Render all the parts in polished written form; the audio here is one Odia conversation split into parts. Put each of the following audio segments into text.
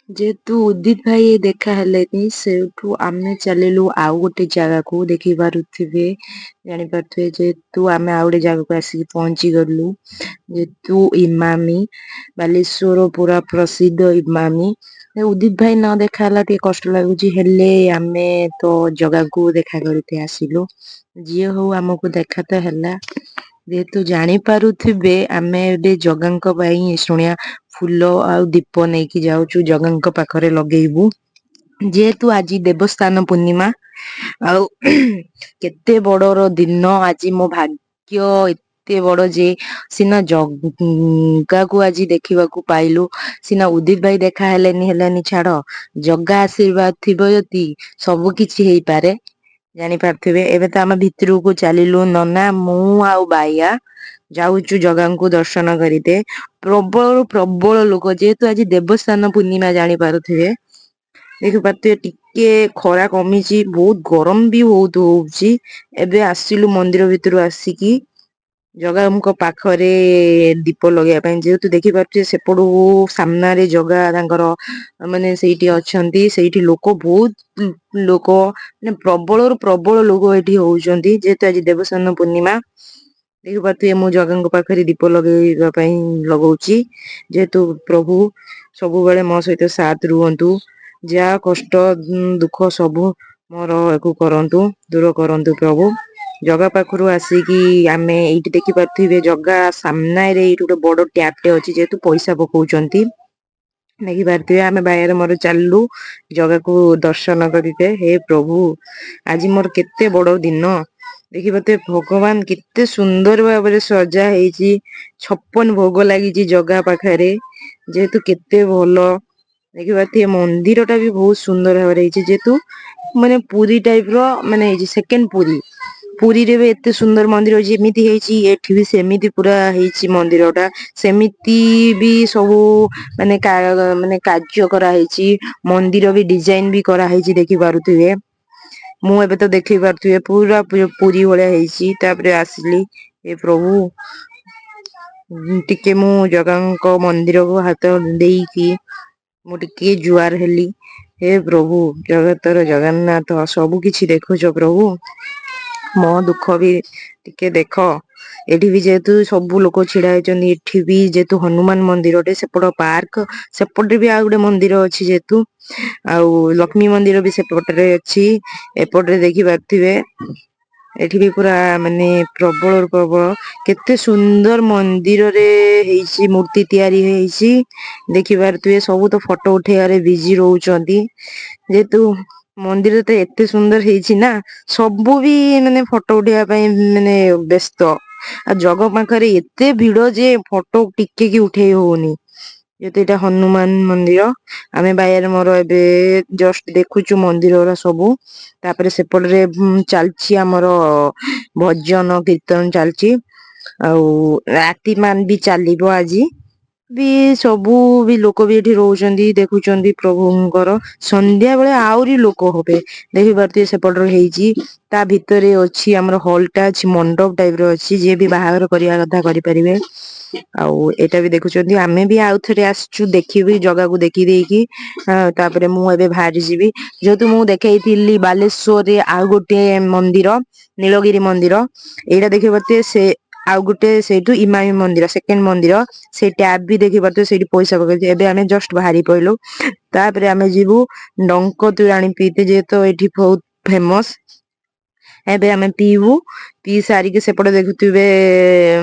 ଯେହେତୁ ଉଦିତ ଭାଇ ଦେଖା ହେଲେନି ସେଇଠୁ ଆମେ ଚାଲିଲୁ ଆଉ ଗୋଟେ ଜାଗାକୁ ଦେଖି ପାରୁଥିବେ ଜାଣିପାରୁଥିବେ ଯେହେତୁ ଆମେ ଆଉ ଗୋଟେ ଜାଗାକୁ ଆସିକି ପହଞ୍ଚି ଗଲୁ ଯେହେତୁ ଇମାମି ବାଲେଶ୍ୱର ପୁରା ପ୍ରସିଦ୍ଧ ଇମାମି ଉଦିତ ଭାଇ ନ ଦେଖା ହେଲା ଟିକେ କଷ୍ଟ ଲାଗୁଛି ହେଲେ ଆମେ ତ ଜଗାକୁ ଦେଖା କରିକି ଆସିଲୁ ଯିଏ ହଉ ଆମକୁ ଦେଖା ତ ହେଲା ଯେହେତୁ ଜାଣିପାରୁଥିବେ ଆମେ ଏବେ ଜଗାଙ୍କ ପାଇଁ ଶୁଣିବା ଫୁଲ ଆଉ ଦୀପ ନେଇକି ଯାଉଛୁ ଜଗାଙ୍କ ପାଖରେ ଲଗେଇବୁ ଯେହେତୁ ଆଜି ଦେବସ୍ଥାନ ପୂର୍ଣ୍ଣିମା ଆଉ କେତେ ବଡର ଦିନ ଆଜି ମୋ ଭାଗ୍ୟ ଏତେ ବଡ ଯେ ସିନା ଜଗାକୁ ଆଜି ଦେଖିବାକୁ ପାଇଲୁ ସିନା ଉଦିତ ଭାଇ ଦେଖା ହେଲେନି ଛାଡ ଜଗା ଆଶୀର୍ବାଦ ଥିବ ଯଦି ସବୁ କିଛି ହେଇପାରେ ଜାଣିପାରୁଥିବେ ଏବେ ତ ଆମେ ଭିତରକୁ ଚାଲିଲୁ ନନା ମୁଁ ଆଉ ବାଇଆ ଯାଉଛୁ ଜଗାଙ୍କୁ ଦର୍ଶନ କରିତେ ପ୍ରବଳରୁ ପ୍ରବଳ ଲୋକ ଯେହେତୁ ଆଜି ଦେବସ୍ଥାନ ପୂର୍ଣ୍ଣିମା ଜାଣିପାରୁଥିବେ ଦେଖିପାରୁଥିବେ ଟିକେ ଖରା କମିଛି ବହୁତ ଗରମ ବି ବହୁତ ହଉଛି ଏବେ ଆସିଲୁ ମନ୍ଦିର ଭିତରୁ ଆସିକି ଜଗାଙ୍କ ପାଖରେ ଦୀପ ଲଗେଇବା ପାଇଁ ଯେହେତୁ ଦେଖିପାରୁଥିବେ ସେପଟୁ ସାମ୍ନାରେ ଜଗା ତାଙ୍କର ମାନେ ସେଇଠି ଅଛନ୍ତି ସେଇଠି ଲୋକ ବହୁତ ଲୋକ ମାନେ ପ୍ରବଳରୁ ପ୍ରବଳ ଲୋକ ଏଠି ହଉଛନ୍ତି ଯେହେତୁ ଆଜି ଦେବସ୍ନାନ ପୂର୍ଣ୍ଣିମା ଦେଖିପାରୁଥିବେ ମୁଁ ଜଗାଙ୍କ ପାଖରେ ଦୀପ ଲଗେଇବା ପାଇଁ ଲଗଉଛି ଯେହେତୁ ପ୍ରଭୁ ସବୁବେଳେ ମୋ ସହିତ ସାଥ ରୁହନ୍ତୁ ଯାହା କଷ୍ଟ ଦୁଃଖ ସବୁ ମୋର ୟାକୁ କରନ୍ତୁ ଦୂର କରନ୍ତୁ ପ୍ରଭୁ ଜଗା ପାଖରୁ ଆସିକି ଆମେ ଏଇଠି ଦେଖିପାରୁଥିବେ ଜଗା ସାମ୍ନାରେ ଏଇଠି ଗୋଟେ ବଡ ଟ୍ୟାପଟେ ଅଛି ଯେହେତୁ ପଇସା ପକଉଛନ୍ତି ଦେଖିପାରୁଥିବେ ଆମେ ବାଇରେ ମୋର ଚାଲିଲୁ ଜଗାକୁ ଦର୍ଶନ କରିତେ ହେ ପ୍ରଭୁ ଆଜି ମୋର କେତେ ବଡ ଦିନ ଦେଖିପାରୁଥିବେ ଭଗବାନ କେତେ ସୁନ୍ଦର ଭାବରେ ସଜା ହେଇଛି 56 ଭୋଗ ଲାଗିଛି ଜଗା ପାଖରେ ଯେହେତୁ କେତେ ଭଲ ଦେଖିପାରୁଥିବେ ମନ୍ଦିର ଟା ବି ବହୁତ ସୁନ୍ଦର ଭାବରେ ହେଇଛି ଯେହେତୁ ମାନେ ପୁରୀ ଟାଇପ ର ମାନେ ହେଇଛି ସେକେଣ୍ଡ ପୁରୀରେ ବି ଏତେ ସୁନ୍ଦର ମନ୍ଦିର ଯେମିତି ହେଇଛି ଏଠି ବି ସେମିତି ପୁରା ହେଇଛି ମନ୍ଦିର ଟା ସେମିତି ବି ସବୁ ମାନେ ମାନେ କାର୍ଯ୍ୟ କରାହେଇଛି ମନ୍ଦିର ବି ଡିଜାଇନ ବି କରାହେଇଛି ଦେଖିପାରୁଥିବେ ମୁଁ ଏବେ ତ ଦେଖେଇ ପାରୁଥିବେ ପୁରା ପୁରୀ ଭଳିଆ ହେଇଛି ତାପରେ ଆସିଲି ଏ ପ୍ରଭୁ ଟିକେ ମୁଁ ଜଗାଙ୍କ ମନ୍ଦିରକୁ ହାତ ଦେଇକି ମୁଁ ଟିକେ ଜୁଆର ହେଲି ହେ ପ୍ରଭୁ ଜଗତର ଜଗନ୍ନାଥ ସବୁ କିଛି ଦେଖୁଛ ପ୍ରଭୁ ମୋ ଦୁଃଖ ବି ଟିକେ ଦେଖ ଏଠି ବି ଯେହେତୁ ସବୁ ଲୋକ ଛିଡା ହେଇଛନ୍ତି ଏଠି ବି ଯେହେତୁ ହନୁମାନ ମନ୍ଦିରଟେ ସେପଟ ପାର୍କ ସେପଟରେ ବି ଆଉ ଗୋଟେ ମନ୍ଦିର ଅଛି ଯେହେତୁ ଆଉ ଲକ୍ଷ୍ମୀ ମନ୍ଦିର ବି ସେପଟରେ ଅଛି ଏପଟରେ ଦେଖି ପାରୁଥିବେ ଏଠି ବି ପୁରା ମାନେ ପ୍ରବଳରୁ ପ୍ରବଳ କେତେ ସୁନ୍ଦର ମନ୍ଦିରରେ ହେଇଛି ମୂର୍ତ୍ତି ତିଆରି ହେଇଛି ଦେଖିପାରୁଥିବେ ସବୁ ତ ଫଟୋ ଉଠେଇବାରେ ବିଜି ରହୁଛନ୍ତି ଯେହେତୁ ମନ୍ଦିର ତ ଏତେ ସୁନ୍ଦର ହେଇଛି ନା ସବୁ ବି ମାନେ ଫଟୋ ଉଠେଇବା ପାଇଁ ମାନେ ବ୍ୟସ୍ତ ଆଉ ଜଗ ପାଖରେ ଏତେ ଭିଡ ଯେ ଫଟୋ ଟିକେ କି ଉଠେଇ ହଉନି ଯେହେତୁ ଏଇଟା ହନୁମାନ ମନ୍ଦିର ଆମେ ବାଇରେ ମୋର ଏବେ ଜଷ୍ଟ ଦେଖୁଛୁ ମନ୍ଦିର ଗୁଡା ସବୁ ତାପରେ ସେପଟରେ ଚାଲିଛି ଆମର ଭଜନ କୀର୍ତ୍ତନ ଚାଲିଛି ଆଉ ରାତି ମାନ ବି ଚାଲିବ ଆଜି ବି ସବୁ ବି ଲୋକ ବି ଏଠି ରହୁଛନ୍ତି ଦେଖୁଛନ୍ତି ପ୍ରଭୁଙ୍କର ସନ୍ଧ୍ୟା ବେଳେ ଆହୁରି ଲୋକ ହବେ ଦେଖିପାରୁଥିବେ ସେପଟରେ ହେଇଛି ତା ଭିତରେ ଅଛି ଆମର ହଲ୍ ଟା ଅଛି ମଣ୍ଡପ ଟାଇପ ର ଅଛି ଯିଏ ବି ବାହାଘର କରିବା କଥା କରିପାରିବେ ଆଉ ଏଇଟା ବି ଦେଖୁଛନ୍ତି ଆମେ ବି ଆଉ ଥରେ ଆସିଛୁ ଦେଖିବି ଜଗାକୁ ଦେଖି ଦେଇକି ତାପରେ ମୁଁ ଏବେ ବାହାରି ଯିବି ଯେହେତୁ ମୁଁ ଦେଖେଇଥିଲି ବାଲେଶ୍ଵରରେ ଆଉ ଗୋଟେ ମନ୍ଦିର ନୀଳଗିରି ମନ୍ଦିର ଏଇଟା ଦେଖିପାରୁଥିବେ ସେ ଆଉ ଗୋଟେ ସେଇଠୁ ଇମାମି ମନ୍ଦିର ସେକେଣ୍ଡ ମନ୍ଦିର ସେଇ ଟ୍ୟାବ ବି ଦେଖିପାରୁଥିବେ ସେଇଠି ପଇସା ପକେଇ ଏବେ ଆମେ ଜଷ୍ଟ ବାହାରି ପଡିଲୁ ତାପରେ ଆମେ ଯିବୁ ଡଙ୍କ ତୋରାଣି ପିଇତେ ଯେହେତୁ ଏଇଠି ବହୁତ ଫେମସ ଏବେ ଆମେ ପିଇବୁ ପିଇ ସାରିକି ସେପଟେ ଦେଖୁଥିବେ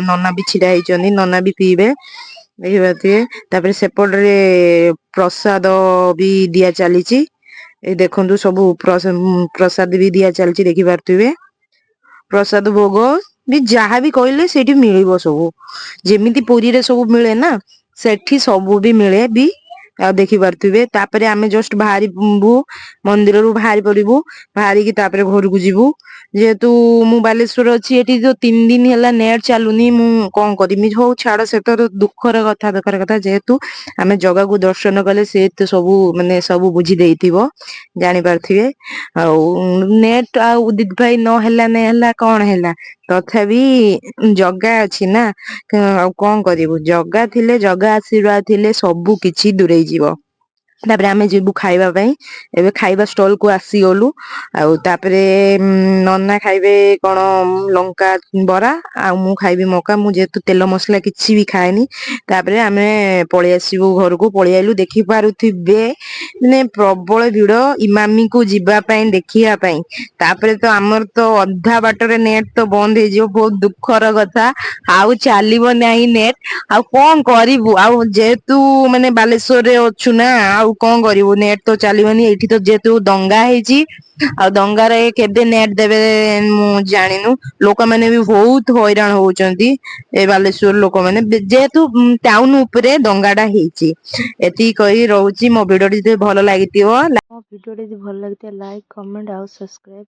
ନନା ବି ଛିଡା ହେଇଛନ୍ତି ନନା ବି ପିଇବେ ଦେଖିପାରୁଥିବେ ତାପରେ ସେପଟରେ ପ୍ରସାଦ ବି ଦିଆ ଚାଲିଛି ଏଇ ଦେଖନ୍ତୁ ସବୁ ପ୍ରସାଦ ବି ଦିଆ ଚାଲିଛି ଦେଖିପାରୁଥିବେ ପ୍ରସାଦ ଭୋଗ ବି ଯାହାବି କହିଲେ ସେଇଠି ମିଳିବ ସବୁ ଯେମିତି ପୁରୀରେ ସବୁ ମିଳେ ନା ସେଠି ସବୁ ବି ମିଳେ ବି ଆଉ ଦେଖିପାରୁଥିବେ ତାପରେ ଆମେ ଜଷ୍ଟ ବାହାରିବୁ ମନ୍ଦିରରୁ ବାହାରି ପଡିବୁ ବାହାରିକି ତାପରେ ଘରକୁ ଯିବୁ ଯେହେତୁ ମୁଁ ବାଲେଶ୍ଵର ଅଛି ଏଠି ଯୋ 3 ଦିନ ହେଲା ନେଟ୍ ଚାଲୁନି ମୁଁ କଣ କରିମି ହଉ ଛାଡ ସେତର ଦୁଃଖର କଥା ଦୁଃଖର କଥା ଯେହେତୁ ଆମେ ଜଗାକୁ ଦର୍ଶନ କଲେ ସେ ତ ସବୁ ମାନେ ସବୁ ବୁଝି ଦେଇଥିବ ଜାଣିପାରୁଥିବେ ଆଉ ନେଟ ଆଉ ଉଦିତ ଭାଇ ନହେଲା ନ ହେଲା କଣ ହେଲା ତଥାପି ଜଗା ଅଛି ନା ଆଉ କଣ କରିବୁ ଜଗା ଥିଲେ ଜଗା ଆଶୀର୍ବାଦ ଥିଲେ ସବୁ କିଛି ଦୂରେଇ ଯିବ ତାପରେ ଆମେ ଯିବୁ ଖାଇବା ପାଇଁ। ଏବେ ଖାଇବା ଷ୍ଟଲ କୁ ଆସିଗଲୁ। ଆଉ ତାପରେ ନନା ଖାଇବେ କଣ ଲଙ୍କା ବରା, ଆଉ ମୁଁ ଖାଇବି ମକା। ମୁଁ ଯେହେତୁ ତେଲ ମସଲା କିଛି ବି ଖାଏନି। ତାପରେ ଆମେ ପଳେଇ ଆସିବୁ ଘରକୁ, ପଳେଇ ଆଇଲୁ। ଦେଖି ପାରୁଥିବେ ମାନେ ପ୍ରବଳ ଭିଡ ଇମାମିକୁ ଯିବା ପାଇଁ ଦେଖିବା ପାଇଁ। ତାପରେ ତ ଆମର ତ ଅଧା ବାଟରେ ନେଟ ତ ବନ୍ଦ ହେଇଯିବ, ବହୁତ ଦୁଃଖର କଥା। ଆଉ ଚାଲିବ ନାହିଁ ନେଟ। ଆଉ କଣ କରିବୁ, ଆଉ ଯେହେତୁ ମାନେ ବାଲେଶ୍ଵରରେ ଅଛୁ ନା, ଆଉ କଣ କରିବୁ, ନେଟ ତ ଚାଲିବନି ଏଇଠି। ତ ଯେହେତୁ ଦଙ୍ଗା ହେଇଛି, ଆଉ ଦଙ୍ଗାରେ କେବେ ନେଟ ଦେବେ ମୁଁ ଜାଣିନୁ। ଲୋକମାନେ ବି ବହୁତ ହଇରାଣ ହଉଛନ୍ତି, ଏ ବାଲେଶ୍ଵର ଲୋକମାନେ, ଯେହେତୁ ଟାଉନ ଉପରେ ଦଙ୍ଗା ଟା ହେଇଛି। ଏତିକି କହି ରହୁଛି। ମୋ ଭିଡିଓଟି ଯଦି ଭଲ ଲାଗିଥିବ, ମୋ ଭିଡ଼ିଓଟି ଯଦି ଭଲ ଲାଗିଥାଏ ଲାଇକ୍, କମେଣ୍ଟ ଆଉ ସବସ୍କ୍ରାଇବ୍